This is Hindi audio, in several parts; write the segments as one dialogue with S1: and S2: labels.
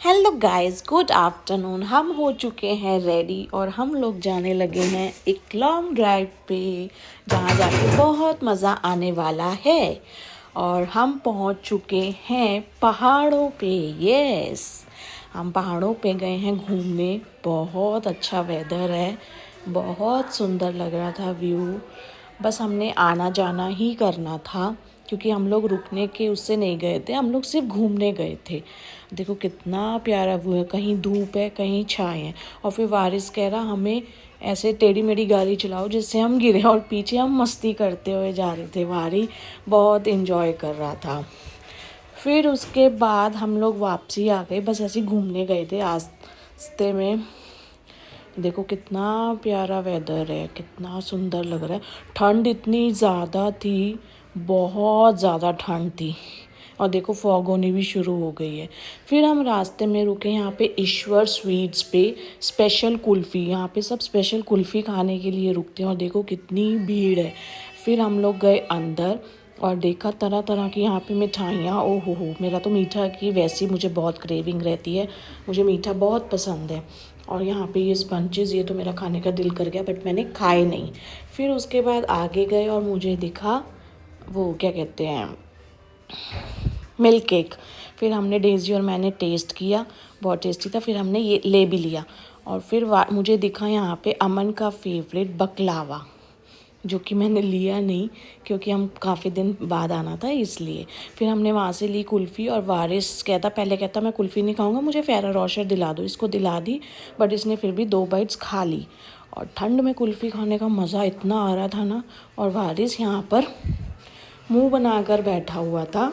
S1: Hello guys, good afternoon. हम हो चुके हैं रेडी और हम लोग जाने लगे हैं एक लॉन्ग ड्राइव पे, जहाँ जाके बहुत मज़ा आने वाला है। और हम पहुँच चुके हैं पहाड़ों पे। यस, हम पहाड़ों पे गए हैं घूमने। बहुत अच्छा वेदर है, बहुत सुंदर लग रहा था व्यू। बस हमने आना जाना ही करना था, क्योंकि हम लोग रुकने के उससे नहीं गए थे, हम लोग सिर्फ घूमने गए थे। देखो कितना प्यारा व्यू है, कहीं धूप है कहीं छाए है। और फिर वारिस कह रहा हमें ऐसे टेढ़ी मेढ़ी गाड़ी चलाओ जिससे हम गिरे, और पीछे हम मस्ती करते हुए जा रहे थे। वारी बहुत इन्जॉय कर रहा था। फिर उसके बाद हम लोग वापसी आ गए, बस ऐसे ही घूमने गए थे रास्ते में। देखो कितना प्यारा वेदर है, कितना सुंदर लग रहा है। ठंड इतनी ज़्यादा थी, बहुत ज़्यादा ठंड थी। और देखो फॉग होनी भी शुरू हो गई है। फिर हम रास्ते में रुके यहाँ पे ईश्वर स्वीट्स पे, स्पेशल कुल्फ़ी। यहाँ पे सब स्पेशल कुल्फ़ी खाने के लिए रुकते हैं। और देखो कितनी भीड़ है। फिर हम लोग गए अंदर और देखा तरह तरह की यहाँ पे मिठाइयाँ। ओ हो, मेरा तो मीठा की वैसे ही मुझे बहुत क्रेविंग रहती है, मुझे मीठा बहुत पसंद है। और यहाँ पे ये स्पंचेस, ये तो मेरा खाने का दिल कर गया, बट मैंने खाए नहीं। फिर उसके बाद आगे गए और मुझे दिखा वो क्या कहते हैं, मिल्क केक। फिर हमने डेज़ी और मैंने टेस्ट किया, बहुत टेस्टी था। फिर हमने ये ले भी लिया। और फिर मुझे दिखा यहाँ पे अमन का फेवरेट बकलावा, जो कि मैंने लिया नहीं क्योंकि हम काफ़ी दिन बाद आना था इसलिए। फिर हमने वहाँ से ली कुल्फ़ी। और वारिस पहले कहता मैं कुल्फ़ी नहीं खाऊंगा, मुझे फेरा रोशर दिला दो। इसको दिला दी, बट इसने फिर भी 2 बाइट्स खा ली। और ठंड में कुल्फ़ी खाने का मज़ा इतना आ रहा था ना। और वारिस यहाँ पर मुंह बनाकर बैठा हुआ था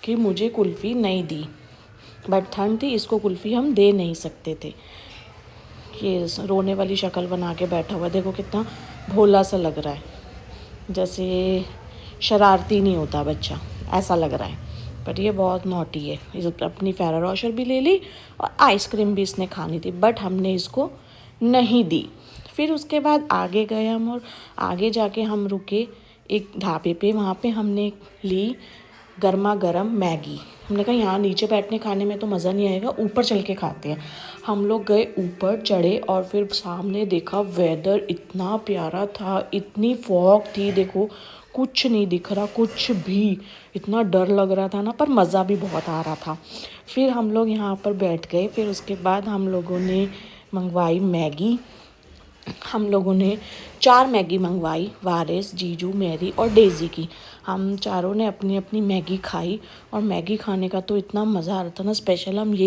S1: कि मुझे कुल्फ़ी नहीं दी, बट ठंड थी, इसको कुल्फ़ी हम दे नहीं सकते थे। ये रोने वाली शक्ल बना के बैठा हुआ, देखो कितना भोला सा लग रहा है, जैसे शरारती नहीं होता बच्चा, ऐसा लग रहा है। बट ये बहुत नॉटी है। इस अपनी फेरा रोशर भी ले ली और आइसक्रीम भी इसने खानी थी, बट हमने इसको नहीं दी। फिर उसके बाद आगे गए हम, और आगे जाके हम रुके एक ढाबे पे। वहाँ पे हमने ली गर्मा गर्म मैगी। हमने कहा यहाँ नीचे बैठने खाने में तो मज़ा नहीं आएगा, ऊपर चल के खाते हैं। हम लोग गए ऊपर, चढ़े और फिर सामने देखा वेदर इतना प्यारा था, इतनी फॉग थी, देखो कुछ नहीं दिख रहा, कुछ भी। इतना डर लग रहा था ना, पर मज़ा भी बहुत आ रहा था। फिर हम लोग यहाँ पर बैठ गए। फिर उसके बाद हम लोगों ने मंगवाई मैगी। हम लोगों ने 4 मैगी मंगवाई, वारिस, जीजू, मेरी और डेज़ी की। हम चारों ने अपनी अपनी मैगी खाई। और मैगी खाने का तो इतना मज़ा आ रहा था ना, स्पेशल हम ये